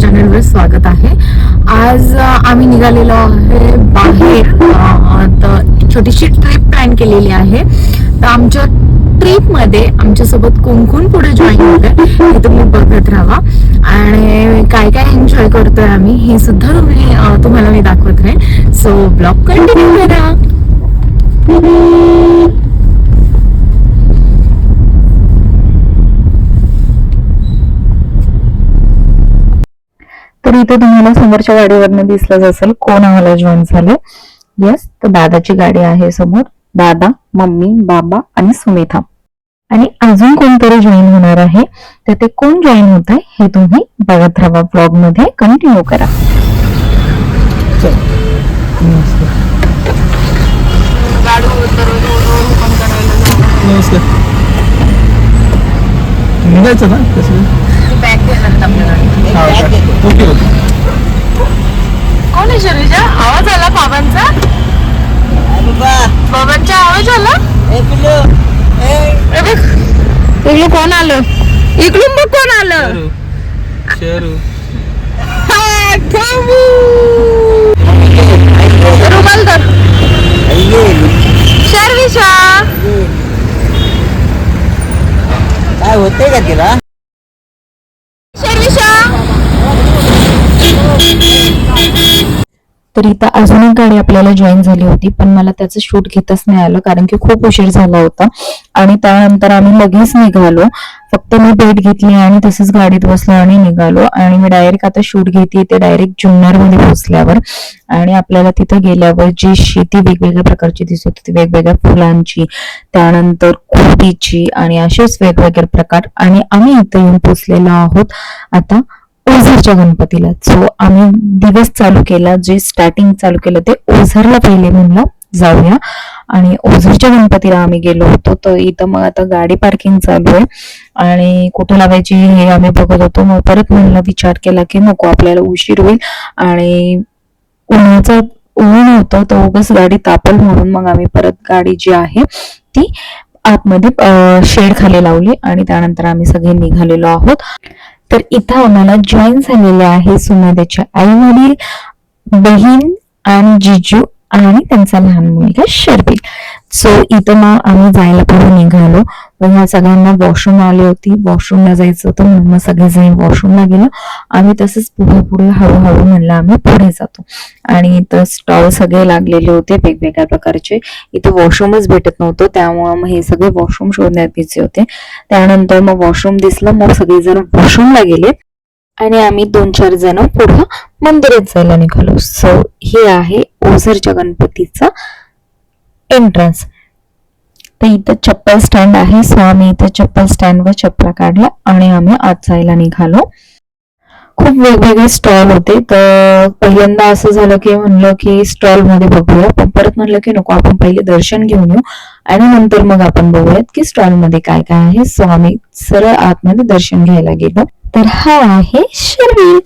चॅनलवर स्वागत आहे. आज आम्ही निघालेलो आहे बाहेर. तर छोटीशी ट्रिप प्लॅन केलेली आहे. तर आमच्या ट्रिप मध्ये आमच्यासोबत कोण कोण पुढे जॉईन होते हे तुम्ही बघत राहा आणि काय काय एन्जॉय करतोय आम्ही हे सुद्धा तुम्हाला मी दाखवत राहील. सो ब्लॉग कंटिन्यू करा. तर इथे तुम्हाला समोरच्या गाडीवरनं दिसलंच असेल कोण आम्हाला जॉईन झाले. येस, तर दादाची गाडी आहे समोर. दादा, मम्मी, बाबा आणि सुमेधा आणि अजून कोणतरी जॉईन होणार आहे. तर ते कोण जॉईन होत आहे हे तुम्ही बघत राहा. ब्लॉग मध्ये कंटिन्यू करा. निघायचं ना ओके. कोण आहे शरीजा? आवाज आला बाबांचा. बाबांचा आवाज आला. इकडून कोण आलं? इकडून बघ कोण आलं. रुमाल तर शर्विशा काय होतंय का तिला? तर इथं अजून एक गाडी आपल्याला जॉईन झाली होती, पण मला त्याचं शूट घेतच नाही आलं कारण की खूप उशीर झाला होता. आणि त्यानंतर आम्ही लगेच निघालो. फक्त मी भेट घेतली आणि तसंच गाडीत बसलो आणि निघालो. आणि मी डायरेक्ट आता शूट घेते ते डायरेक्ट जुन्नर मध्ये पोहोचल्यावर. आणि आपल्याला तिथे गेल्यावर जी शेती वेगवेगळ्या प्रकारची दिसत होती, वेगवेगळ्या फुलांची, त्यानंतर कोबीची आणि असेच वेगवेगळे प्रकार. आणि आम्ही इथे येऊन पोहोचलेलो आहोत आता ओझरच्या गणपतीला. सो आम्ही दिवस चालू केला, जे स्टार्टिंग चालू केलं ते ओझरला पहिले म्हणलं जाऊया. आणि ओझरच्या गणपतीला आम्ही गेलो होतो. तर इथं मग आता गाडी पार्किंग चालू आहे आणि कुठे लावायची हे आम्ही बघत होतो. मग परत म्हणलं विचार केला की नको, आपल्याला उशीर होईल आणि उन्हाचं ऊन होतं तर उगाच गाडी तापल म्हणून मग आम्ही परत गाडी जी आहे ती आतमध्ये शेड खाली लावली आणि त्यानंतर आम्ही सगळे निघालेलो आहोत. तर इथं आम्हाला जॉईन झालेले आहे सुमेधाचे आई वडील, बहीण आणि जिजू आणि त्यांचा लहान मुलगा शर्विल. सो इथं मग आम्ही जायला पुढे निघालो. पण ह्या सगळ्यांना वॉशरूम आली होती, वॉशरूमला जायचं होतं म्हणून मग सगळेजण वॉशरूमला गेलो. आम्ही तसंच पुढे पुढे हळूहळू म्हणलं आम्ही पुढे जातो. आणि इथं स्टॉल सगळे लागलेले होते वेगवेगळ्या प्रकारचे. इथं वॉशरूमच भेटत नव्हतं, त्यामुळे मग हे सगळे वॉशरूम शोधण्यात बिझी होते. त्यानंतर मग वॉशरूम दिसलं, मग सगळेजण वॉशरूमला गेले आणि आम्ही 2-4 जण पुढं मंदिरात जायला निघालो. सो हे आहे ओझरच्या गणपतीचा एंट्रन्स. तर इथं चप्पल स्टँड आहे. सो आम्ही इथं चप्पल स्टँडवर चप्पला काढल्या आणि आम्ही आत जायला निघालो. खूप वेगवेगळे स्टॉल होते. तर पहिल्यांदा असं झालं की म्हणलं की स्टॉल मध्ये बघूया, पण परत म्हणलं की नको, आपण पहिले दर्शन घेऊन येऊ आणि नंतर मग आपण बघूयात की स्टॉल मध्ये काय काय आहे. सो आम्ही सरळ आतमध्ये दर्शन घ्यायला गेलो. तर हा आहे शर्विल.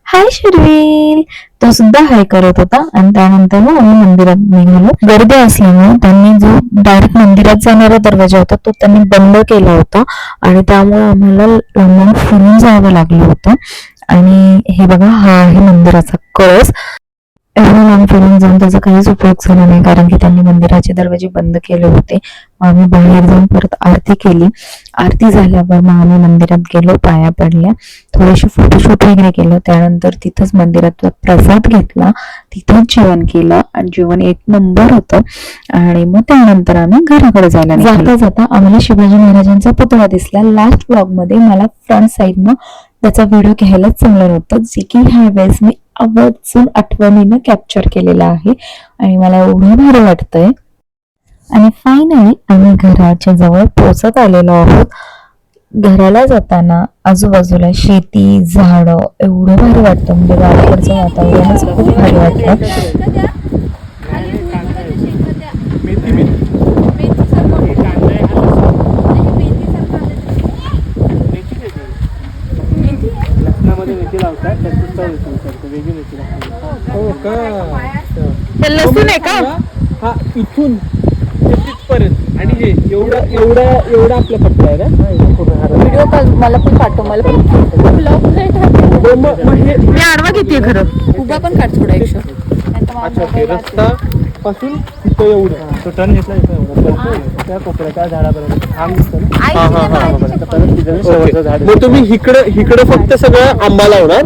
हाय शर्विल. तो सुद्धा हाय करत होता. आणि त्यानंतर मग आम्ही मंदिरात निघालो. गर्दी असल्यामुळे त्यांनी जो डायरेक्ट मंदिरात जाणारा दरवाजा होता तो त्यांनी बंद केला होता आणि त्यामुळे आम्हाला लांबून फिरून जावं लागलं होतं. आणि हे बघा, हा आहे मंदिराचा कळस. एवढं लांब फिरून जाऊन त्याचा काहीच उपयोग झाला नाही कारण की त्यांनी मंदिराचे दरवाजे बंद केले होते. आम्ही बाहेर जाऊन परत आरती केली. आरती झाल्यावर मग आम्ही मंदिरात गेलो, पाया पडल्या, थोडेसे फोटोशूट वगैरे केलं. त्यानंतर तिथंच मंदिरात प्रसाद घेतला, तिथंच जेवण केलं आणि जेवण 1 नंबर होतं. आणि मग त्यानंतर आम्ही घराकडे जायला जाता जाता आम्हाला शिवाजी महाराजांचा पुतळा दिसला. लास्ट ब्लॉग मध्ये मला फ्रंट साईडनं त्याचा व्हिडिओ घ्यायलाच जमलं नव्हतं, जे की ह्या वेळेस मी आवर्जून आठवणीनं कॅप्चर केलेला आहे आणि मला एवढं भारी वाटतंय. आणि फायनली आम्ही घराच्या जवळ पोहोचत आलेलो आहोत. घराला जाताना आजूबाजूला शेती, झाडं, एवढं भारी वाटतं. म्हणजे गावाकडचं वातावरणच खूप भारी वाटतं. लसूण आहे का? हा, इथून तिथपर्यंत. आणि हे एवढा आपला पट्टा आहे ना. व्हिडिओ कॉल मला पण पाठव, मला पण ब्लॉग नाही टाकतो. मी आडवा घेते खरं. उभा पण काढ थोडा एक शॉट. अच्छा ते रस्ता पासून तिथं एवढं तो टर्न घेतला त्या कोपऱ्या त्या झाडापर्यंत थांब दिसतो ना. मग तुम्ही इकडे फक्त सगळं आंबा लावणार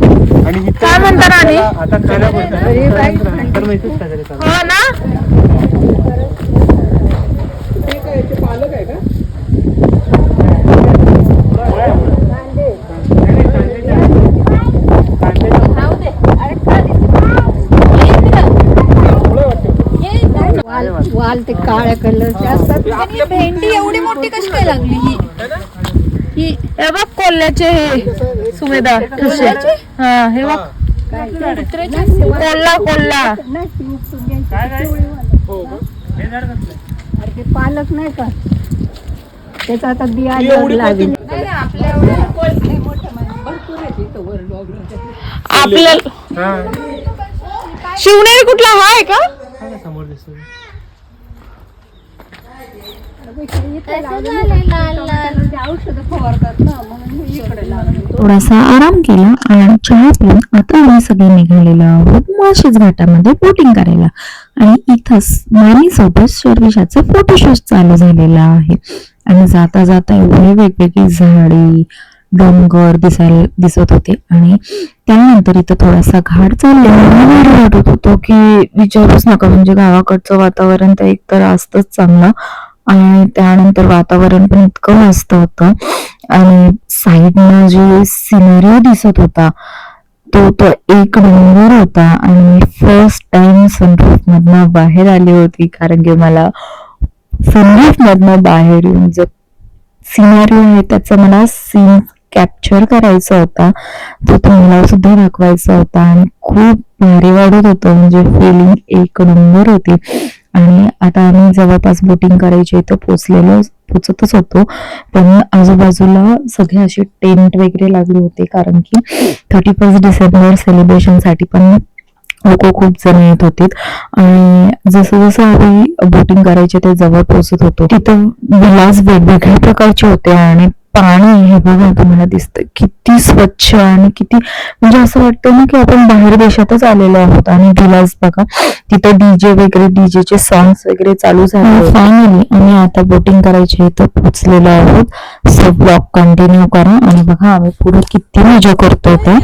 आणि काय म्हणता राणी? आता तर माहितीच काय झालं चालू. हो ना. पालक आहे का? वाल ते काळ्या कलरचे असतात. भेंडी एवढी मोठी कशी काय लागली ही? हे बघ कोल्ह्याचे हे सुमेधा कसे. हा हे बघ कोल्हा. अरे ते पालक नाही का त्याचा आता बिया लागेल. आपल्याला शिवनेरी कुठला हा आहे का? समोर दिसतो औषध फवारतात ना म्हणून इकडे लागले. थोडासा आराम केला आणि चहा पिऊन आता आम्ही सगळे निघालेलो आहोत माळशेज घाटामध्ये बोटिंग करायला. आणि इथंच मामीसोबत शर्विशाचं फोटोशूट चालू झालेला आहे. आणि जाता जाता एवढे वेगवेगळी झाडी डोंगर दिसत होते. आणि त्यानंतर इथं थोडासा घाट चाललेला वाटत होतो की विचारूच नका. म्हणजे गावाकडचं वातावरण तर एकतर असतंच चांगलं आणि त्यानंतर वातावरण पण इतकं मस्त होतं. आणि साईडनं जे सिनरी दिसत होता तो एक डोंगर होता. आणि फर्स्ट टाइम सनरूफ मधनं बाहेर आली होती कारण की मला सनरूफ मधनं बाहेर येऊन जो सिनरी आहे त्याचा मला सीन कॅप्चर करायचा होता. तो तुम्हाला सुद्धा दाखवायचा होता आणि खूप भारी वाटत होतं. म्हणजे फिलिंग एक नंबर होती. आणि आता आम्ही जवळपास बोटिंग करायची इथं पोचतच होतो. पण आजूबाजूला सगळे असे टेंट वगैरे लागले होते कारण की 31 डिसेंबर सेलिब्रेशन साठी पण लोक खूप जण येत होते. आणि जसं जसं आम्ही बोटिंग करायचे ते जवळ पोहोचत होतो तिथं विलास वेगवेगळ्या प्रकारचे होते. आणि पाणी हे बघा तुम्हाला दिसतं किती स्वच्छ आणि किती म्हणजे असं वाटतं ना की आपण बाहेर देशातच आलेलो आहोत. आणि विलास बघा तिथं डीजेचे सॉंग्स वगैरे चालू झाले. फायनली आम्ही आता बोटिंग करायचे इथं पोहोचलेलो आहोत. सो ब्लॉग कंटिन्यू करा आणि बघा आम्ही पुढे किती मजा करतोय ते.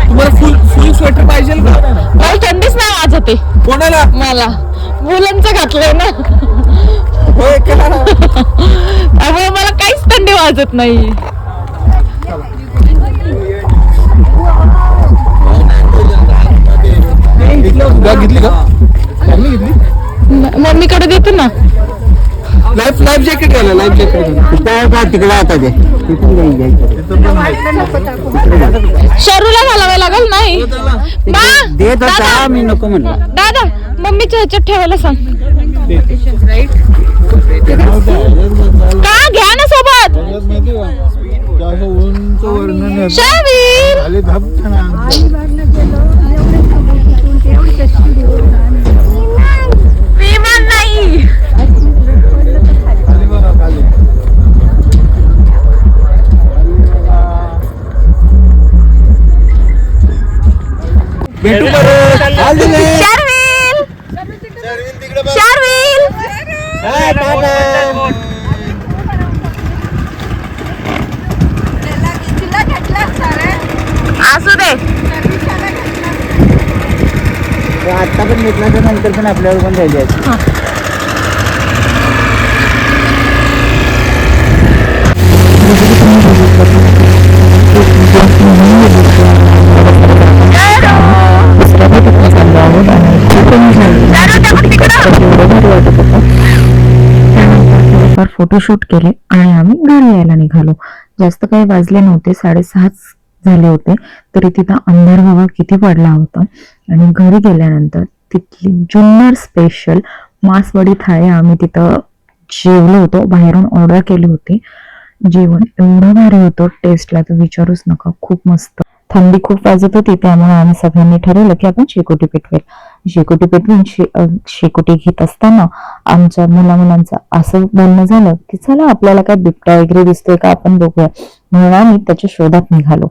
तुम्हाला फुल स्वेटर पाहिजे का? मला थंडीच नाही वाजते. कोणाला? मला मुलांचं घातलंय ना होय केला ना. त्यामुळे मला काहीच थंडी वाजत नाही. घेतली का? मम्मीकडे देते ना. लाईफ जॅकेट घाला. लाईफ जॅकेट तिकडे आता ते शरूला घालावं लागेल नाही देत होता मी नको म्हणलं. दादा मम्मीच्या ह्याच्यात ठेवायला सांग. का घ्या ना सोबत. शावीर विमान नाही. भेटू परत. शार्विल असू दे. आता पण घेतला तर नंतर पण आपल्यावर पण राहिले. फोटोशूट केले आणि आम्ही घरी यायला निघालो. जास्त काही वाजले नव्हते, 6:30 झाले होते. तरी तिथं अंधार बघा किती पडला होता. आणि घरी गेल्यानंतर तिथली जुन्नर स्पेशल मासवडी थाळी आम्ही तिथं जेवलो होतो. बाहेरून ऑर्डर केली होती. जेवण एवढं भारी होतं टेस्टला तर विचारूच नका. खूप मस्त. थंडी खूप वाजत होती त्यामुळे आम्ही सगळ्यांनी ठरवलं की आपण शेकोटी पेटवेल. शेकोटी पेटवून शेकोटी घेत असताना आमच्या मुलांचं असं बोलणं झालं की चला आपल्याला काय बिबट्या वगैरे दिसतोय का आपण बघूया, म्हणून आम्ही त्याच्या शोधात निघालो.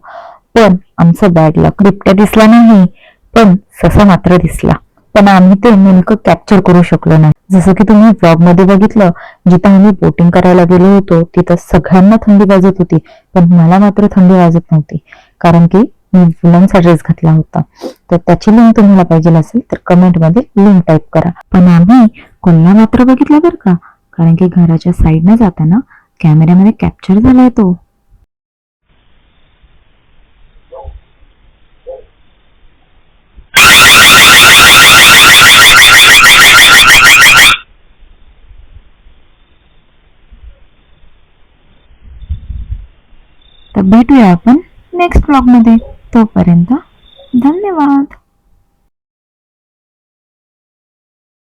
पण आमचं बॅड लक, बिबट्या दिसला नाही पण ससा मात्र दिसला. पण आम्ही ते नेमकं कॅप्चर करू शकलो नाही. जसं की तुम्ही ब्लॉग मध्ये बघितलं, जिथं आम्ही बोटिंग करायला गेलो होतो तिथं सगळ्यांना थंडी वाजत होती, पण मला मात्र थंडी वाजत नव्हती, कारण की मी वुलनचा ड्रेस घातला होता. तर त्याची लिंक तुम्हाला पाहिजे असेल तर कमेंट मध्ये लिंक टाईप करा. पण आम्ही कोल्हा मात्र बघितला बरं का, कारण की घराच्या साईडने जाताना कॅमेऱ्यामध्ये कॅप्चर झालाय तो. तर भेटूया आपण नेक्स्ट ब्लॉग मध्ये. तोपर्यंत धन्यवाद.